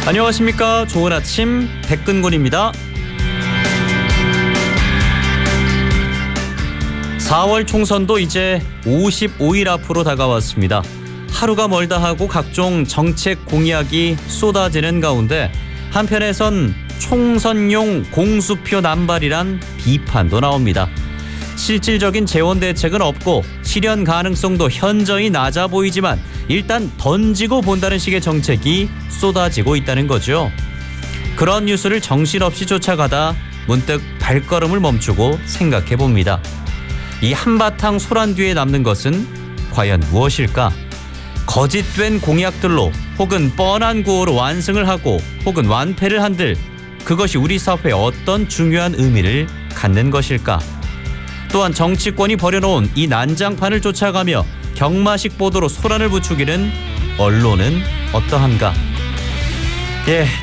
안녕하십니까. 좋은 아침 백근곤입니다. 4월 총선도 이제 55일 앞으로 다가왔습니다. 하루가 멀다 하고 각종 정책 공약이 쏟아지는 가운데 한편에선 총선용 공수표 남발이란 비판도 나옵니다. 실질적인 재원 대책은 없고 실현 가능성도 현저히 낮아 보이지만 일단 던지고 본다는 식의 정책이 쏟아지고 있다는 거죠. 그런 뉴스를 정신없이 쫓아가다 문득 발걸음을 멈추고 생각해 봅니다. 이 한바탕 소란 뒤에 남는 것은 과연 무엇일까? 거짓된 공약들로 혹은 뻔한 구호로 완승을 하고 혹은 완패를 한들 그것이 우리 사회에 어떤 중요한 의미를 갖는 것일까? 또한 정치권이 버려놓은 이 난장판을 쫓아가며 경마식 보도로 소란을 부추기는 언론은 어떠한가?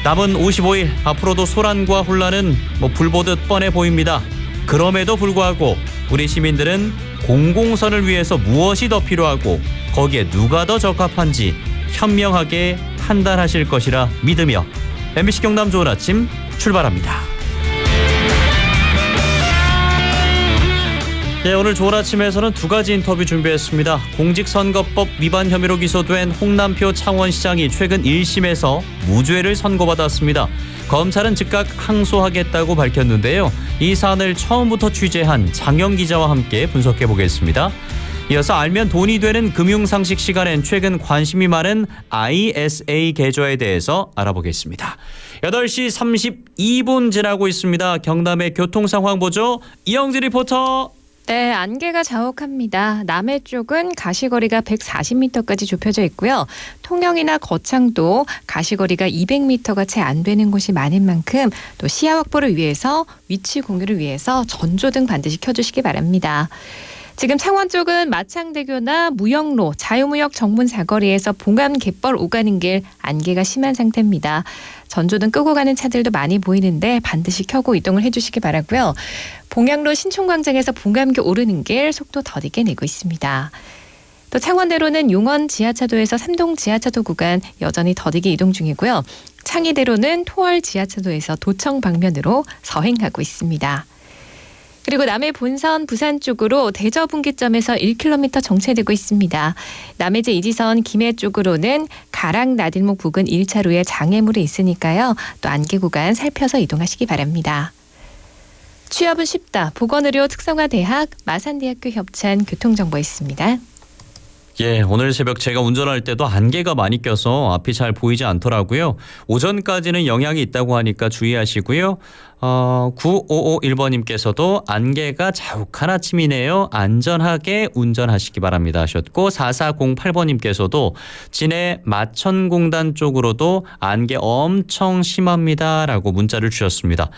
남은 55일 앞으로도 소란과 혼란은 불보듯 뻔해 보입니다. 그럼에도 불구하고 우리 시민들은 공공선을 위해서 무엇이 더 필요하고 거기에 누가 더 적합한지 현명하게 판단하실 것이라 믿으며 MBC 경남 좋은 아침 출발합니다. 오늘 좋은 아침에서는 두 가지 인터뷰 준비했습니다. 공직선거법 위반 혐의로 기소된 홍남표 창원시장이 최근 1심에서 무죄를 선고받았습니다. 검찰은 즉각 항소하겠다고 밝혔는데요. 이 사안을 처음부터 취재한 장영 기자와 함께 분석해 보겠습니다. 이어서 알면 돈이 되는 금융상식 시간엔 최근 관심이 많은 ISA 계좌에 대해서 알아보겠습니다. 8시 32분 지나고 있습니다. 경남의 교통 상황 보죠. 이영지 리포터. 네, 안개가 자욱합니다. 남해 쪽은 가시거리가 140m까지 좁혀져 있고요. 통영이나 거창도 가시거리가 200m가 채 안 되는 곳이 많은 만큼 또 시야 확보를 위해서 위치 공유를 위해서 전조등 반드시 켜주시기 바랍니다. 지금 창원 쪽은 마창대교나 무역로, 자유무역 정문 사거리에서 봉암 갯벌 오가는 길 안개가 심한 상태입니다. 전조등 끄고 가는 차들도 많이 보이는데 반드시 켜고 이동을 해주시기 바라고요. 봉양로 신촌광장에서 봉암교 오르는 길 속도 더디게 내고 있습니다. 또 창원대로는 용원 지하차도에서 삼동 지하차도 구간 여전히 더디게 이동 중이고요. 창의대로는 토월 지하차도에서 도청 방면으로 서행하고 있습니다. 그리고 남해 본선 부산 쪽으로 대저분기점에서 1km 정체되고 있습니다. 남해제 이지선 김해 쪽으로는 가락 나들목 부근 1차로에 장애물이 있으니까요. 또 안개 구간 살펴서 이동하시기 바랍니다. 취업은 쉽다. 보건의료 특성화대학 마산대학교 협찬 교통정보 있습니다. 오늘 새벽 제가 운전할 때도 안개가 많이 껴서 앞이 잘 보이지 않더라고요. 오전까지는 영향이 있다고 하니까 주의하시고요. 9551번님께서도 안개가 자욱한 아침이네요. 안전하게 운전하시기 바랍니다 하셨고 4408번님께서도 진해 마천공단 쪽으로도 안개 엄청 심합니다 라고 문자를 주셨습니다.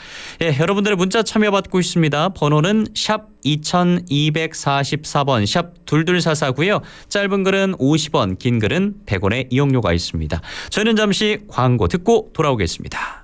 여러분들의 문자 참여 받고 있습니다. 번호는 샵 2244번 샵 2244고요. 짧은 글은 50원, 긴 글은 100원의 이용료가 있습니다. 저희는 잠시 광고 듣고 돌아오겠습니다.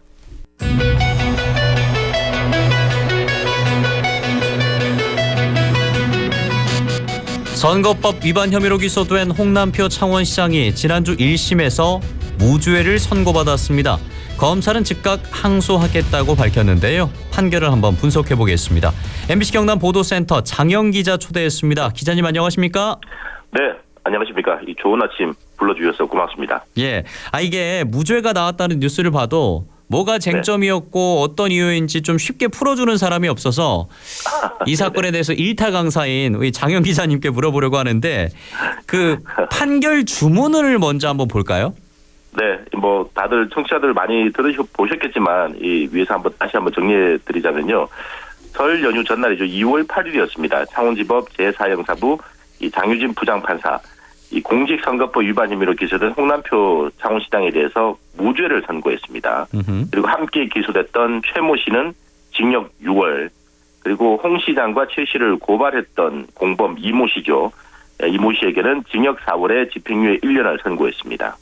선거법 위반 혐의로 기소된 홍남표 창원시장이 지난주 1심에서 무죄를 선고받았습니다. 검찰은 즉각 항소하겠다고 밝혔는데요. 판결을 한번 분석해 보겠습니다. MBC 경남 보도센터 장영 기자 초대했습니다. 기자님 안녕하십니까? 네, 안녕하십니까. 이 좋은 아침 불러주셔서 고맙습니다. 이게 무죄가 나왔다는 뉴스를 봐도 뭐가 쟁점이었고 어떤 이유인지 좀 쉽게 풀어주는 사람이 없어서 이 사건에 대해서 일타 강사인 우리 장영 기자님께 물어보려고 하는데 그 판결 주문을 먼저 한번 볼까요? 네, 다들 청취자들 많이 보셨겠지만 이 위에서 다시 한번 정리해 드리자면요. 설 연휴 전날이죠. 2월 8일이었습니다. 창원지법 제4형사부 이 장유진 부장판사 이 공직선거법 위반 혐의로 기소된 홍남표 창원시장에 대해서 무죄를 선고했습니다. 그리고 함께 기소됐던 최모 씨는 징역 6월, 그리고 홍 시장과 최 씨를 고발했던 공범 이모 씨죠. 이모 씨에게는 징역 4월에 집행유예 1년을 선고했습니다.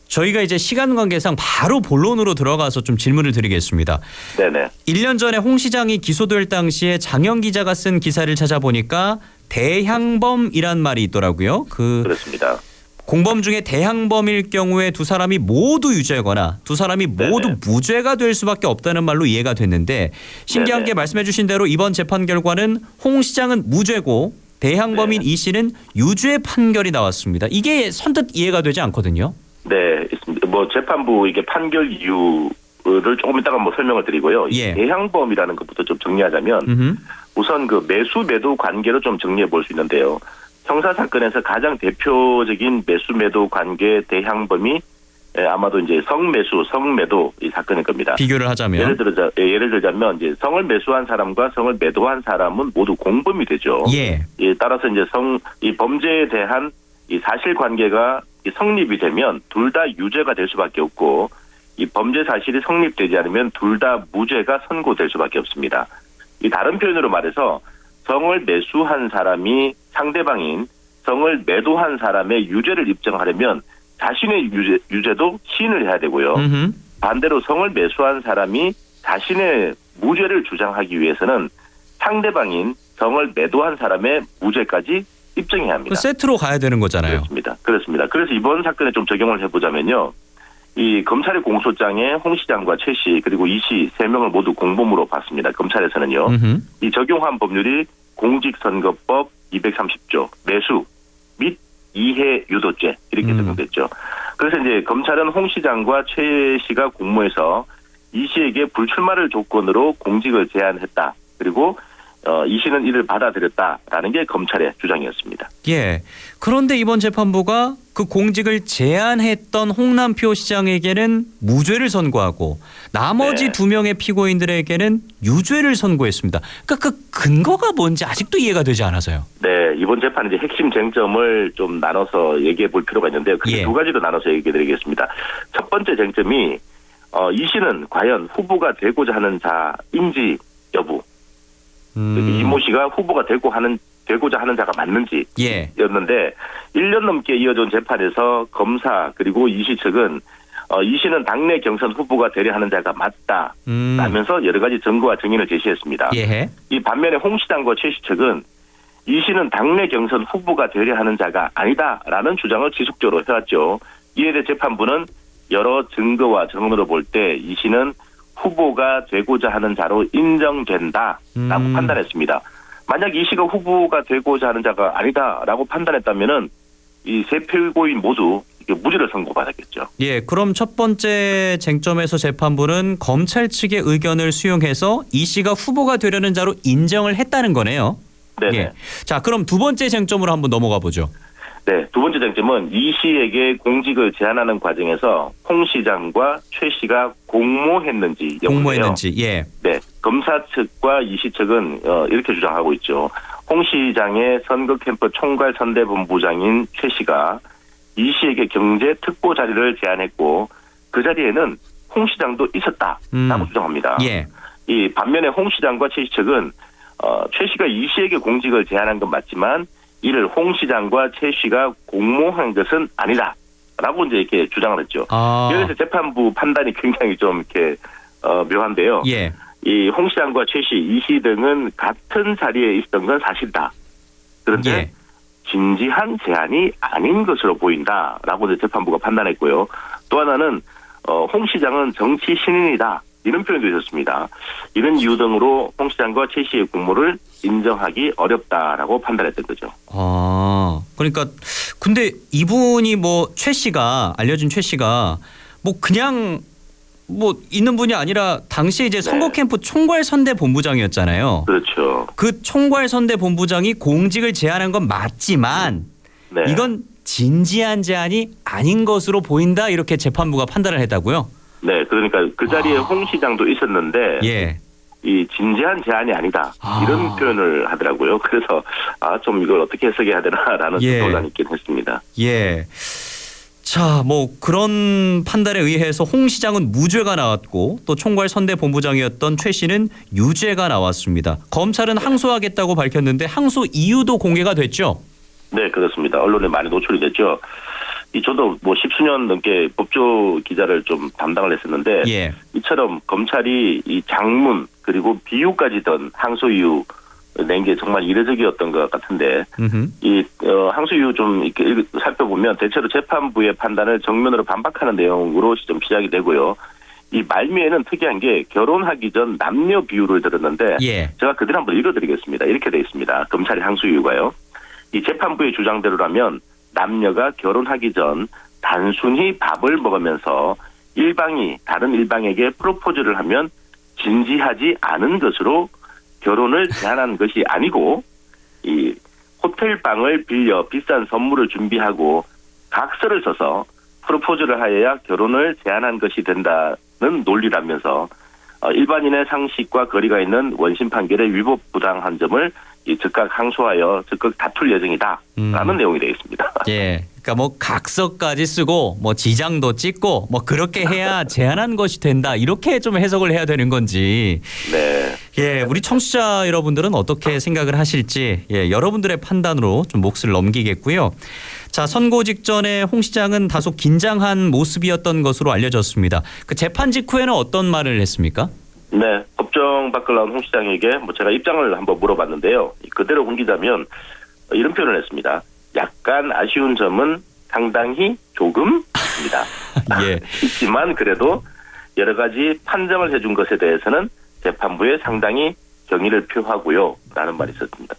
저희가 이제 시간 관계상 바로 본론으로 들어가서 좀 질문을 드리겠습니다. 네네. 1년 전에 홍 시장이 기소될 당시에 장영 기자가 쓴 기사를 찾아보니까 대향범이란 말이 있더라고요. 그렇습니다. 공범 중에 대항범일 경우에 두 사람이 모두 유죄거나 두 사람이 모두 네네. 무죄가 될 수밖에 없다는 말로 이해가 됐는데 신기한 네네. 게 말씀해 주신 대로 이번 재판 결과는 홍 시장은 무죄고 대항범인 네. 이 씨는 유죄 판결이 나왔습니다. 이게 선뜻 이해가 되지 않거든요. 네, 있습니다. 뭐 재판부 이게 판결 이유를 조금 이따가 뭐 설명을 드리고요. 이 예. 대항범이라는 것부터 좀 정리하자면 음흠. 우선 그 매수 매도 관계로 좀 정리해 볼 수 있는데요. 형사 사건에서 가장 대표적인 매수 매도 관계 대항범이 아마도 이제 성매수, 성매도 이 사건일 겁니다. 비교를 하자면 예를 들자면 이제 성을 매수한 사람과 성을 매도한 사람은 모두 공범이 되죠. 예. 따라서 이제 이 범죄에 대한 이 사실관계가 이 성립이 되면 둘 다 유죄가 될 수밖에 없고 이 범죄 사실이 성립되지 않으면 둘 다 무죄가 선고될 수밖에 없습니다. 이 다른 표현으로 말해서 성을 매수한 사람이 상대방인 성을 매도한 사람의 유죄를 입증하려면 자신의 유죄도 시인을 해야 되고요. 음흠. 반대로 성을 매수한 사람이 자신의 무죄를 주장하기 위해서는 상대방인 성을 매도한 사람의 무죄까지 입증해야 합니다. 그 세트로 가야 되는 거잖아요. 그렇습니다. 그래서 이번 사건에 좀 적용을 해보자면요. 이 검찰의 공소장에 홍 시장과 최 씨 그리고 이 씨 3명을 모두 공범으로 봤습니다. 검찰에서는요. 음흠. 이 적용한 법률이 공직선거법 230조 매수 및 이해 유도죄 이렇게 적용됐죠. 그래서 이제 검찰은 홍 시장과 최 씨가 공모해서 이 씨에게 불출마를 조건으로 공직을 제안했다. 그리고 이 씨는 이를 받아들였다라는 게 검찰의 주장이었습니다. 예. 그런데 이번 재판부가 그 공직을 제안했던 홍남표 시장에게는 무죄를 선고하고 나머지 네. 2명의 피고인들에게는 유죄를 선고했습니다. 그러니까 그 근거가 뭔지 아직도 이해가 되지 않아서요. 네, 이번 재판 이제 핵심 쟁점을 좀 나눠서 얘기해 볼 필요가 있는데요. 크게 예. 2가지로 나눠서 얘기해 드리겠습니다. 첫 번째 쟁점이 이 씨는 과연 후보가 되고자 하는 자인지 여부. 이모 씨가 후보가 되고자 하는 자가 맞는지 예. 였는데 1년 넘게 이어진 재판에서 검사 그리고 이 씨 측은 이 씨는 당내 경선 후보가 되려 하는 자가 맞다 라면서 여러 가지 증거와 증인을 제시했습니다. 예. 이 반면에 홍 시장과 최 씨 측은 이 씨는 당내 경선 후보가 되려 하는 자가 아니다라는 주장을 지속적으로 해왔죠. 이에 대해 재판부는 여러 증거와 정황으로 볼 때 이 씨는 후보가 되고자 하는 자로 인정된다라고 판단했습니다. 만약 이 씨가 후보가 되고자 하는 자가 아니다라고 판단했다면은 이 세 피고인 모두 무죄를 선고받았겠죠. 예, 그럼 첫 번째 쟁점에서 재판부는 검찰 측의 의견을 수용해서 이 씨가 후보가 되려는 자로 인정을 했다는 거네요. 네. 예. 자, 그럼 두 번째 쟁점으로 한번 넘어가 보죠. 네, 두 번째 쟁점은 이 씨에게 공직을 제안하는 과정에서 홍 시장과 최 씨가 공모했는지 여부인데요. 공모했는지. 예. 네, 검사 측과 이 씨 측은 이렇게 주장하고 있죠. 홍 시장의 선거 캠프 총괄 선대본부장인 최 씨가 이 씨에게 경제 특보 자리를 제안했고 그 자리에는 홍 시장도 있었다라고 주장합니다. 예. 이 반면에 홍 시장과 최 씨 측은 최 씨가 이 씨에게 공직을 제안한 건 맞지만 이를 홍 시장과 최 씨가 공모한 것은 아니다라고 이제 이렇게 주장을 했죠. 여기서 재판부 판단이 굉장히 좀 이렇게 묘한데요. 예. 이 홍 시장과 최 씨, 이 씨 등은 같은 자리에 있었던 건 사실이다. 그런데 예. 진지한 제안이 아닌 것으로 보인다라고 이제 재판부가 판단했고요. 또 하나는 홍 시장은 정치 신인이다. 이런 표현도 있었습니다. 이런 이유 등으로 홍 시장과 최 씨의 공모를 인정하기 어렵다라고 판단했던 거죠. 그러니까 근데 이분이 뭐 최 씨가 알려진 최 씨가 뭐 그냥 뭐 있는 분이 아니라 당시에 이제 선거 캠프 총괄 선대 본부장이었잖아요. 그렇죠. 그 총괄 선대 본부장이 공직을 제안한 건 맞지만 네. 이건 진지한 제안이 아닌 것으로 보인다 이렇게 재판부가 판단을 했다고요? 네, 그러니까 그 자리에 홍 시장도 있었는데 예. 이 진지한 제안이 아니다 이런 표현을 하더라고요. 그래서 좀 이걸 어떻게 해석해야 되나라는 논란이 있긴 했습니다. 예. 자, 뭐 그런 판단에 의해서 홍 시장은 무죄가 나왔고 또 총괄 선대 본부장이었던 최 씨는 유죄가 나왔습니다. 검찰은 항소하겠다고 밝혔는데 항소 이유도 공개가 됐죠? 네, 그렇습니다. 언론에 많이 노출이 됐죠. 저도 뭐 10수년 넘게 법조 기자를 좀 담당을 했었는데 이처럼 검찰이 이 장문 그리고 비유까지 든 항소 이유 낸 게 정말 이례적이었던 것 같은데 음흠. 항소 이유 좀 이렇게 살펴보면 대체로 재판부의 판단을 정면으로 반박하는 내용으로 좀 시작이 되고요. 이 말미에는 특이한 게 결혼하기 전 남녀 비율을 들었는데 예. 제가 그대로 한번 읽어드리겠습니다. 이렇게 돼 있습니다. 검찰의 항소 이유가요. 이 재판부의 주장대로라면 남녀가 결혼하기 전 단순히 밥을 먹으면서 일방이 다른 일방에게 프로포즈를 하면 진지하지 않은 것으로 결혼을 제한한 것이 아니고 이 호텔 방을 빌려 비싼 선물을 준비하고 각서를 써서 프로포즈를 하여야 결혼을 제한한 것이 된다는 논리라면서 일반인의 상식과 거리가 있는 원심 판결의 위법 부당한 점을 즉각 항소하여 즉각 다툴 예정이다라는 내용이 되어 있습니다. 예. 그러니까 뭐 각서까지 쓰고 뭐 지장도 찍고 뭐 그렇게 해야 제한한 것이 된다. 이렇게 좀 해석을 해야 되는 건지. 네. 예, 우리 청취자 여러분들은 어떻게 생각을 하실지 여러분들의 판단으로 좀 몫을 넘기겠고요. 자, 선고 직전에 홍 시장은 다소 긴장한 모습이었던 것으로 알려졌습니다. 그 재판 직후에는 어떤 말을 했습니까? 네, 법정 밖을 나온 홍 시장에게 제가 입장을 한번 물어봤는데요. 그대로 옮기자면 이런 표현을 했습니다. 약간 아쉬운 점은 상당히 조금 있습니다. 예. 있지만 그래도 여러 가지 판정을 해준 것에 대해서는 재판부에 상당히 경의를 표하고요. 라는 말이 있었습니다.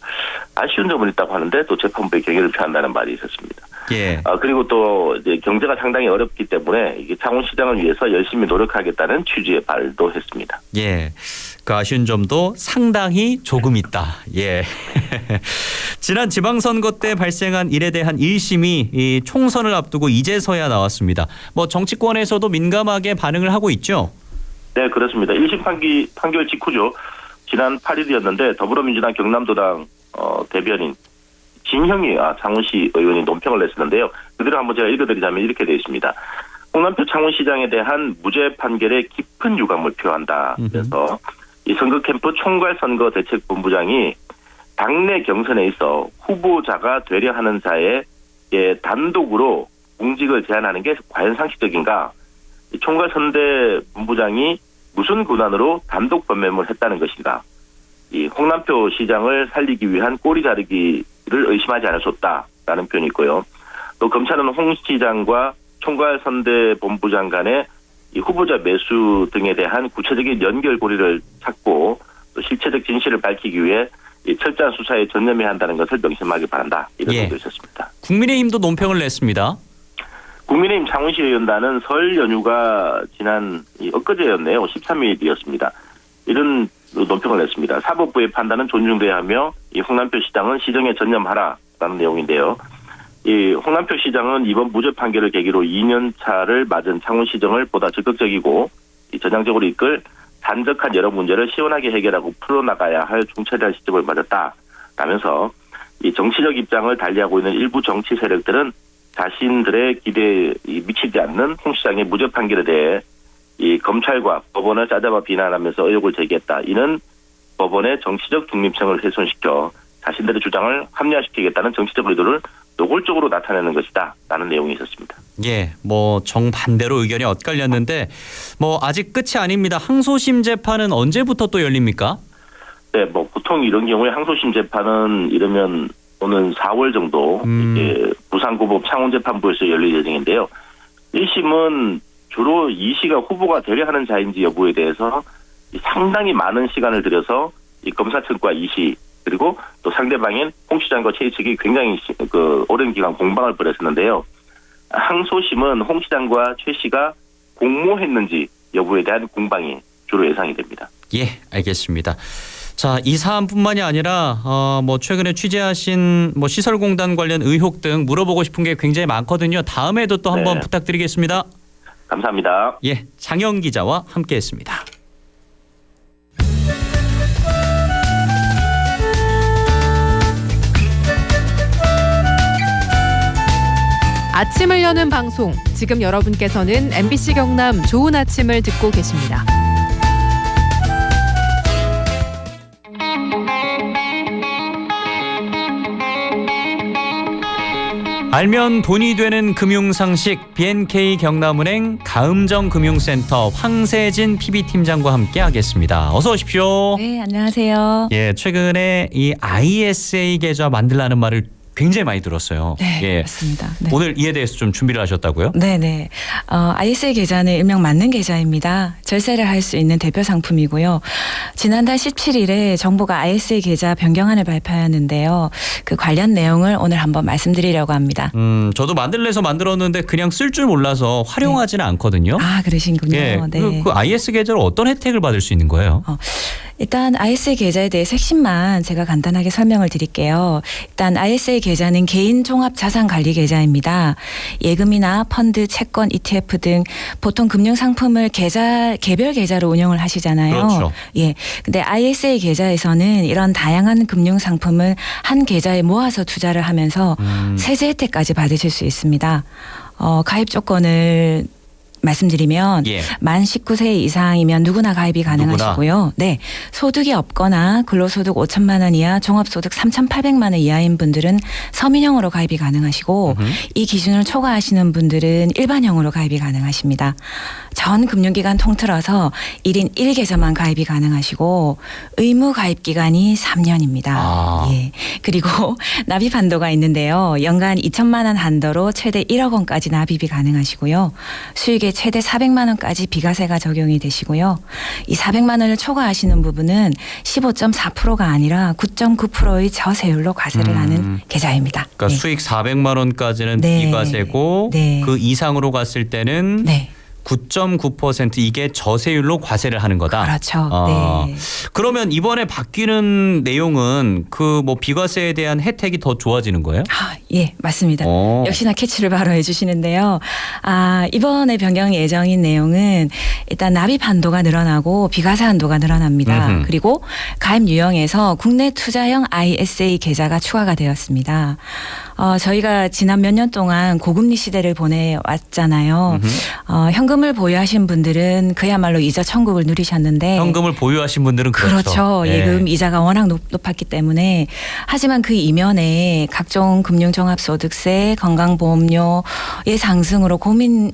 아쉬운 점은 있다고 하는데 또 재판부에 경의를 표한다는 말이 있었습니다. 예. 그리고 또 이제 경제가 상당히 어렵기 때문에 이게 창원시장을 위해서 열심히 노력하겠다는 취지의 발도 했습니다. 예. 그 아쉬운 점도 상당히 조금 있다. 예. 지난 지방선거 때 발생한 일에 대한 1심이 이 총선을 앞두고 이제서야 나왔습니다. 뭐 정치권에서도 민감하게 반응을 하고 있죠. 네, 그렇습니다. 1심 판결 직후죠. 지난 8일이었는데 더불어민주당 경남도당 대변인 진형희 창원시 의원이 논평을 냈었는데요. 그대로 한번 제가 읽어드리자면 이렇게 되어 있습니다. 홍남표 창원시장에 대한 무죄 판결에 깊은 유감을 표한다. 그래서 이 선거 캠프 총괄선거 대책본부장이 당내 경선에 있어 후보자가 되려 하는 자의 단독으로 공직을 제한하는 게 과연 상식적인가? 이 총괄선대 본부장이 무슨 권한으로 단독 범매를 했다는 것인가? 이 홍남표 시장을 살리기 위한 꼬리 자르기를 의심하지 않았었다라는 표현이 있고요. 또 검찰은 홍 시장과 총괄선대 본부장 간의 이 후보자 매수 등에 대한 구체적인 연결고리를 찾고 또 실체적 진실을 밝히기 위해 이 철저한 수사에 전념해야 한다는 것을 명심하기 바란다. 이런 예. 내용도 있었습니다. 국민의힘도 논평을 냈습니다. 국민의힘 창원시 의원단은 설 연휴가 지난 엊그제였네요. 13일이었습니다. 이런 논평을 냈습니다. 사법부의 판단은 존중돼야 하며 이 홍남표 시장은 시정에 전념하라라는 내용인데요. 이 홍남표 시장은 이번 무죄 판결을 계기로 2년 차를 맞은 창원시정을 보다 적극적이고 전향적으로 이끌 단적한 여러 문제를 시원하게 해결하고 풀어나가야 할 중차대한 시점을 맞았다라면서 이 정치적 입장을 달리하고 있는 일부 정치 세력들은 자신들의 기대에 미치지 않는 홍 시장의 무죄 판결에 대해 이 검찰과 법원을 짜잡아 비난하면서 의혹을 제기했다. 이는 법원의 정치적 중립성을 훼손시켜 자신들의 주장을 합리화시키겠다는 정치적 의도를 노골적으로 나타내는 것이다. 라는 내용이 있었습니다. 예, 뭐 정반대로 의견이 엇갈렸는데 뭐 아직 끝이 아닙니다. 항소심 재판은 언제부터 또 열립니까? 네, 뭐 보통 이런 경우에 항소심 재판은 이러면 오는 4월 정도 이제 부산고법 창원재판부에서 열릴 예정인데요. 1심은 주로 이 씨가 후보가 되려 하는 자인지 여부에 대해서 상당히 많은 시간을 들여서 이 검사 측과 이 씨 그리고 또 상대방인 홍 시장과 최 측이 굉장히 오랜 기간 공방을 벌였었는데요. 항소심은 홍 시장과 최 씨가 공모했는지 여부에 대한 공방이 주로 예상이 됩니다. 예, 알겠습니다. 자, 이 사안뿐만이 아니라 뭐 최근에 취재하신 뭐 시설공단 관련 의혹 등 물어보고 싶은 게 굉장히 많거든요. 다음에도 또 한번 네. 부탁드리겠습니다. 감사합니다. 예, 장영 기자와 함께했습니다. 아침을 여는 방송. 지금 여러분께서는 MBC 경남 좋은 아침을 듣고 계십니다. 알면 돈이 되는 금융상식 BNK 경남은행 가음정금융센터 황세진 PB팀장과 함께 하겠습니다. 어서 오십시오. 네, 안녕하세요. 예, 최근에 이 ISA 계좌 만들라는 말을 굉장히 많이 들었어요. 네, 예. 맞습니다. 네. 오늘 이에 대해서 좀 준비를 하셨다고요? 네네. ISA 계좌는 일명 맞는 계좌입니다. 절세를 할 수 있는 대표 상품이고요. 지난달 17일에 정부가 ISA 계좌 변경안을 발표하였는데요. 그 관련 내용을 오늘 한번 말씀드리려고 합니다. 저도 만들래서 만들었는데 그냥 쓸 줄 몰라서 활용하지는 않거든요. 아, 그러신군요. 예, 네. 그 IS 계좌로 어떤 혜택을 받을 수 있는 거예요? 일단 ISA 계좌에 대해 핵심만 제가 간단하게 설명을 드릴게요. 일단 ISA 계좌는 개인 종합 자산 관리 계좌입니다. 예금이나 펀드, 채권, ETF 등 보통 금융 상품을 개별 계좌로 운영을 하시잖아요. 그렇죠. 예. 근데 ISA 계좌에서는 이런 다양한 금융 상품을 한 계좌에 모아서 투자를 하면서 세제 혜택까지 받으실 수 있습니다. 가입 조건을 말씀드리면 예. 만 19세 이상이면 누구나 가입이 가능하시고요. 네, 소득이 없거나 근로소득 5천만 원 이하, 종합소득 3,800만 원 이하인 분들은 서민형으로 가입이 가능하시고 이 기준을 초과하시는 분들은 일반형으로 가입이 가능하십니다. 전 금융기관 통틀어서 1인 1계좌만 가입이 가능하시고 의무 가입 기간이 3년입니다. 아. 예. 그리고 납입 한도가 있는데요. 연간 2천만 원 한도로 최대 1억 원까지 납입이 가능하시고요. 수익의 최대 400만 원까지 비과세가 적용이 되시고요. 이 400만 원을 초과하시는 부분은 15.4%가 아니라 9.9%의 저세율로 과세를 하는 계좌입니다. 그러니까 네. 수익 400만 원까지는 네. 비과세고 네. 그 이상으로 갔을 때는 네. 9.9% 이게 저세율로 과세를 하는 거다. 그렇죠. 네. 그러면 이번에 바뀌는 내용은 그 뭐 비과세에 대한 혜택이 더 좋아지는 거예요? 예, 맞습니다. 오. 역시나 캐치를 바로 해주시는데요. 이번에 변경 예정인 내용은 일단 납입 한도가 늘어나고 비과세 한도가 늘어납니다. 음흠. 그리고 가입 유형에서 국내 투자형 ISA 계좌가 추가가 되었습니다. 저희가 지난 몇 년 동안 고금리 시대를 보내왔잖아요. 현금을 보유하신 분들은 그야말로 이자 천국을 누리셨는데 현금을 보유하신 분들은 그렇죠. 예. 예금 이자가 워낙 높았기 때문에 하지만 그 이면에 각종 금융종합소득세, 건강보험료의 상승으로 고민을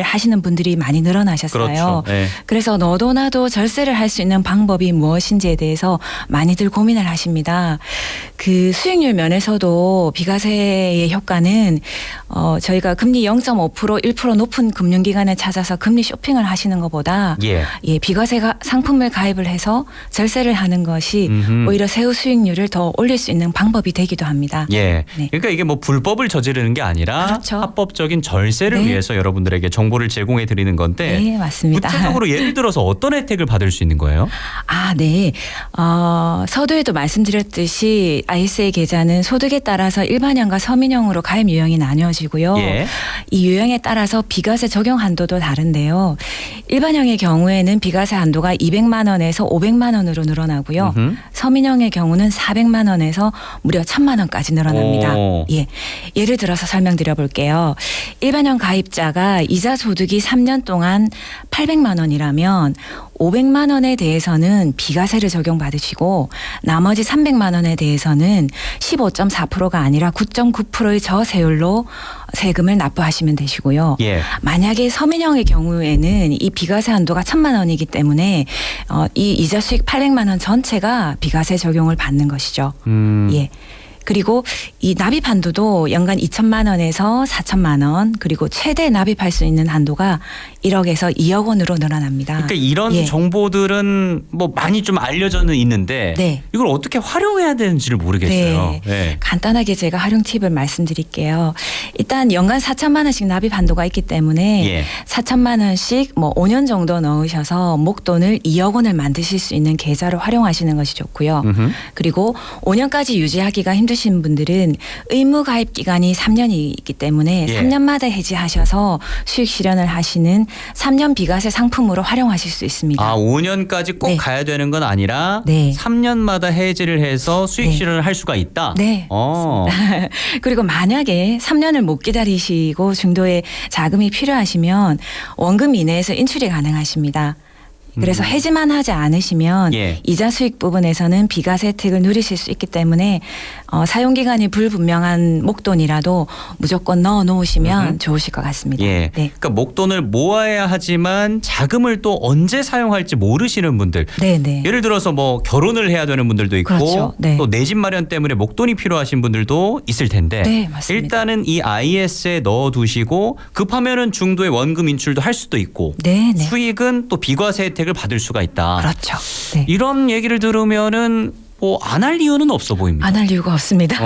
하시는 분들이 많이 늘어나셨어요. 그렇죠. 예. 그래서 너도 나도 절세를 할 수 있는 방법이 무엇인지에 대해서 많이들 고민을 하십니다. 그 수익률 면에서도 비과세의 효과는 저희가 금리 0.5%, 1% 높은 금융기관에 찾아서 금리 쇼핑을 하시는 것보다 예. 비과세 상품을 가입을 해서 절세를 하는 것이 오히려 세후 수익률을 더 올릴 수 있는 방법이 되기도 합니다. 예. 네. 그러니까 이게 뭐 불법을 저지르는 게 아니라 그렇죠. 합법적인 절세를 네. 위해서 여러분들에게 정보를 제공해 드리는 건데 네, 맞습니다. 구체적으로 예를 들어서 어떤 혜택을 받을 수 있는 거예요? 네. 서두에도 말씀드렸듯이 ISA 계좌는 소득에 따라서 일반형과 서민형으로 가입 유형이 나뉘어지고요. 예. 이 유형에 따라서 비과세 적용 한도도 다른데요. 일반형의 경우에는 비과세 한도가 200만 원에서 500만 원으로 늘어나고요. 서민형의 경우는 400만 원에서 무려 1000만 원까지 늘어납니다. 오. 예. 예를 들어서 설명드려 볼게요. 일반형 가입자가 이자 소득이 3년 동안 800만 원이라면 500만 원에 대해서는 비과세를 적용받으시고 나머지 300만 원에 대해서는 15.4%가 아니라 9.9%의 저세율로 세금을 납부하시면 되시고요. 예. 만약에 서민형의 경우에는 이 비과세 한도가 1000만 원이기 때문에 이 이자 수익 800만 원 전체가 비과세 적용을 받는 것이죠. 예. 그리고 이 납입 한도도 연간 2천만 원에서 4천만 원, 그리고 최대 납입할 수 있는 한도가 1억에서 2억 원으로 늘어납니다. 그러니까 이런 예. 정보들은 뭐 많이 좀 알려져는 있는데 네. 이걸 어떻게 활용해야 되는지를 모르겠어요. 네. 간단하게 제가 활용 팁을 말씀드릴게요. 일단 연간 4천만 원씩 납입 한도가 있기 때문에 예. 4천만 원씩 뭐 5년 정도 넣으셔서 목돈을 2억 원을 만드실 수 있는 계좌로 활용하시는 것이 좋고요. 그리고 5년까지 유지하기가 힘드신 분들은 의무 가입 기간이 3년이 있기 때문에 예. 3년마다 해지하셔서 수익 실현을 하시는 3년 비과세 상품으로 활용하실 수 있습니다. 5년까지 꼭 네. 가야 되는 건 아니라 네. 3년마다 해지를 해서 수익 네. 실현을 할 수가 있다. 네. 그리고 만약에 3년을 못 기다리시고 중도에 자금이 필요하시면 원금 이내에서 인출이 가능하십니다. 그래서 해지만 하지 않으시면 예. 이자 수익 부분에서는 비과세 혜택을 누리실 수 있기 때문에 사용기간이 불분명한 목돈이라도 무조건 넣어 놓으시면 좋으실 것 같습니다. 예. 네. 그러니까 목돈을 모아야 하지만 자금을 또 언제 사용할지 모르시는 분들. 네네. 예를 들어서 뭐 결혼을 해야 되는 분들도 있고 그렇죠. 네. 또 내 집 마련 때문에 목돈이 필요하신 분들도 있을 텐데 네, 맞습니다. 일단은 이 IS에 넣어두시고 급하면은 중도에 원금 인출도 할 수도 있고 네네. 수익은 또 비과세 혜택을 받을 수가 있다. 그렇죠. 네. 이런 얘기를 들으면은 뭐 안 할 이유는 없어 보입니다. 안 할 이유가 없습니다.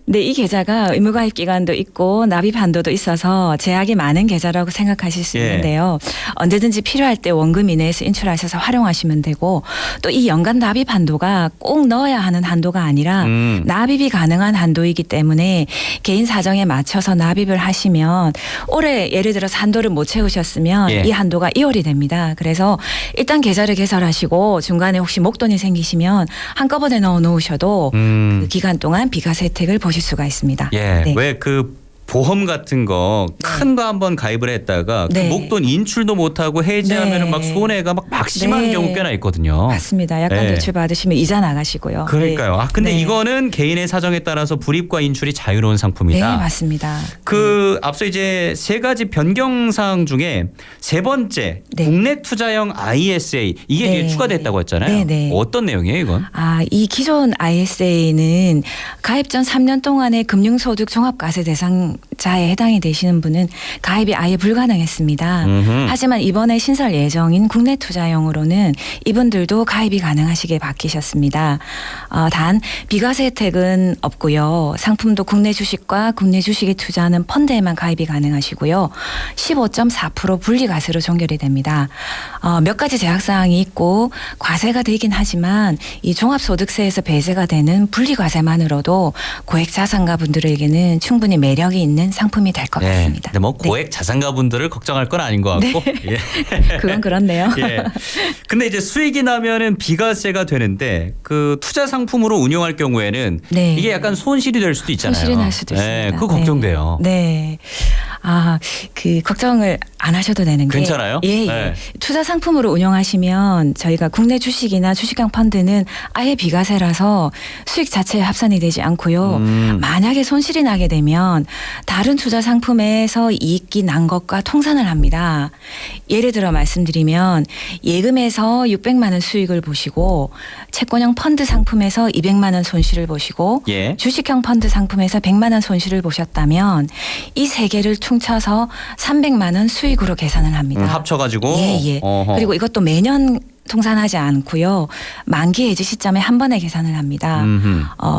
네, 이 계좌가 의무가입 기간도 있고 납입 한도도 있어서 제약이 많은 계좌라고 생각하실 수 예. 있는데요. 언제든지 필요할 때 원금 이내에서 인출하셔서 활용하시면 되고 또 이 연간 납입 한도가 꼭 넣어야 하는 한도가 아니라 납입이 가능한 한도이기 때문에 개인 사정에 맞춰서 납입을 하시면 올해 예를 들어서 한도를 못 채우셨으면 예. 이 한도가 2월이 됩니다. 그래서 일단 계좌를 개설하시고 중간에 혹시 목돈이 생기시면 한꺼번에 넣어 놓으셔도 그 기간 동안 비과세 혜택을 보실 수가 있습니다. 예. 네. 왜 그 보험 같은 거 큰 거 한번 가입을 했다가 네. 그 목돈 인출도 못하고 해지하면은 네. 막 손해가 막 심한 네. 경우 꽤나 있거든요. 맞습니다. 약간 네. 대출 받으시면 이자 나가시고요. 그러니까요. 아 근데 네. 이거는 개인의 사정에 따라서 불입과 인출이 자유로운 네, 상품이다. 맞습니다. 그 앞서 이제 세 가지 변경 사항 중에 세 번째 네. 국내 투자형 ISA 이게 네. 이제 추가됐다고 했잖아요. 네, 네. 어떤 내용이에요, 이건? 이 기존 ISA는 가입 전 3년 동안의 금융소득 종합과세 대상자에 해당이 되시는 분은 가입이 아예 불가능했습니다. 하지만 이번에 신설 예정인 국내 투자형으로는 이분들도 가입이 가능하시게 바뀌셨습니다. 단 비과세 혜택은 없고요. 상품도 국내 주식과 국내 주식에 투자하는 펀드에만 가입이 가능하시고요. 15.4% 분리과세로 종결이 됩니다. 몇 가지 제약사항이 있고 과세가 되긴 하지만 이 종합소득세에서 배제가 되는 분리과세만으로도 고액 자산가 분들에게는 충분히 매력이 있는 상품이 될 것 같습니다. 근데 뭐 고액 자산가 분들을 걱정할 건 아닌 것 같고. 예. 그건 그렇네요. 예. 근데 이제 수익이 나면은 비과세가 되는데 그 투자 상품으로 운용할 경우에는 네. 이게 약간 손실이 될 수도 있잖아요. 손실이 날 수도 있습니다. 네, 그거 걱정돼요. 네. 그 걱정을 안 하셔도 되는 게 괜찮아요? 예, 예. 네. 투자 상품으로 운용하시면 저희가 국내 주식이나 주식형 펀드는 아예 비과세라서 수익 자체에 합산이 되지 않고요. 만약에 손실이 나게 되면 다른 투자 상품에서 이익이 난 것과 통산을 합니다. 예를 들어 말씀드리면 예금에서 600만 원 수익을 보시고 채권형 펀드 상품에서 200만 원 손실을 보시고 예. 주식형 펀드 상품에서 100만 원 손실을 보셨다면 이 세 개를 퉁쳐서 300만 원 수익으로 계산을 합니다. 합쳐가지고. 예. 어허. 그리고 이것도 매년 통산하지 않고요. 만기 해지 시점에 한 번에 계산을 합니다.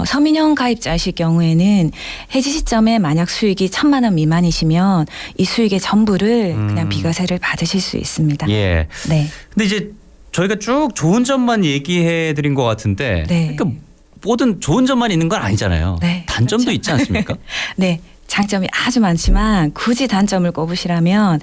서민형 가입자이실 경우에는 해지 시점에 만약 수익이 1,000만 원 미만이시면 이 수익의 전부를 그냥 비과세를 받으실 수 있습니다. 예. 네. 근데 이제 저희가 쭉 좋은 점만 얘기해 드린 것 같은데 네. 그러니까 모든 좋은 점만 있는 건 아니잖아요. 네, 단점도 그렇죠. 있지 않습니까? 네. 장점이 아주 많지만 굳이 단점을 꼽으시라면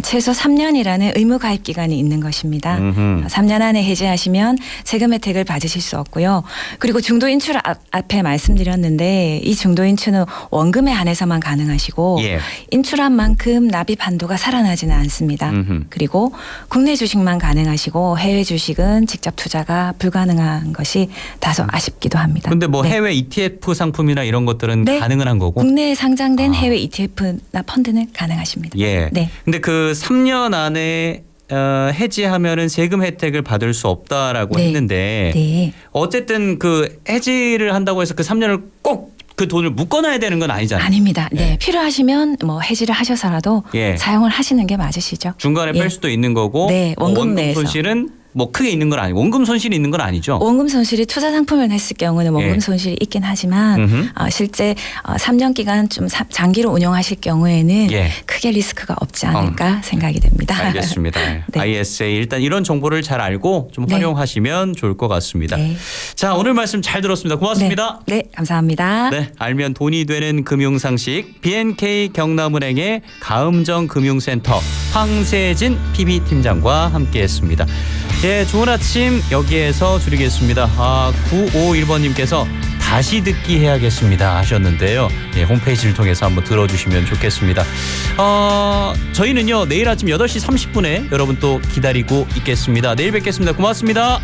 최소 3년이라는 의무 가입 기간이 있는 것입니다. 3년 안에 해지하시면 세금 혜택을 받으실 수 없고요. 그리고 중도 인출 앞에 말씀드렸는데 이 중도 인출은 원금에 한해서만 가능하시고 예. 인출한 만큼 납입 한도가 살아나지는 않습니다. 그리고 국내 주식만 가능하시고 해외 주식은 직접 투자가 불가능한 것이 다소 아쉽기도 합니다. 근데 뭐 네. 해외 ETF 상품이나 이런 것들은 네. 가능은 한 거고. 국내에 상장된 해외 ETF나 펀드는 가능하십니다. 예. 네. 근데 그 3년 안에 해지하면은 세금 혜택을 받을 수 없다라고 네. 했는데 네. 어쨌든 그 해지를 한다고 해서 그 3년을 꼭 그 돈을 묶어놔야 되는 건 아니잖아요. 아닙니다. 네. 필요하시면 뭐 해지를 하셔서라도 예. 사용을 하시는 게 맞으시죠. 중간에 예. 뺄 수도 있는 거고 네, 원금 내에서. 손실은 뭐 크게 있는 건 아니고 원금 손실이 있는 건 아니죠. 원금 손실이 투자 상품을 했을 경우는 원금 예. 손실이 있긴 하지만 음흠. 실제 3년 기간 좀 장기로 운영하실 경우에는 예. 크게 리스크가 없지 않을까 생각이 됩니다. 알겠습니다. 네. ISA 일단 이런 정보를 잘 알고 좀 네. 활용하시면 좋을 것 같습니다. 네. 자, 오늘 말씀 잘 들었습니다. 고맙습니다. 네, 감사합니다. 네, 알면 돈이 되는 금융상식 BNK 경남은행의 가음정 금융센터 황세진 PB팀장과 함께했습니다. 예, 좋은 아침 여기에서 줄이겠습니다. 951번님께서 다시 듣기 해야겠습니다 하셨는데요. 예, 홈페이지를 통해서 한번 들어주시면 좋겠습니다. 저희는요 내일 아침 8시 30분에 여러분 또 기다리고 있겠습니다. 내일 뵙겠습니다. 고맙습니다.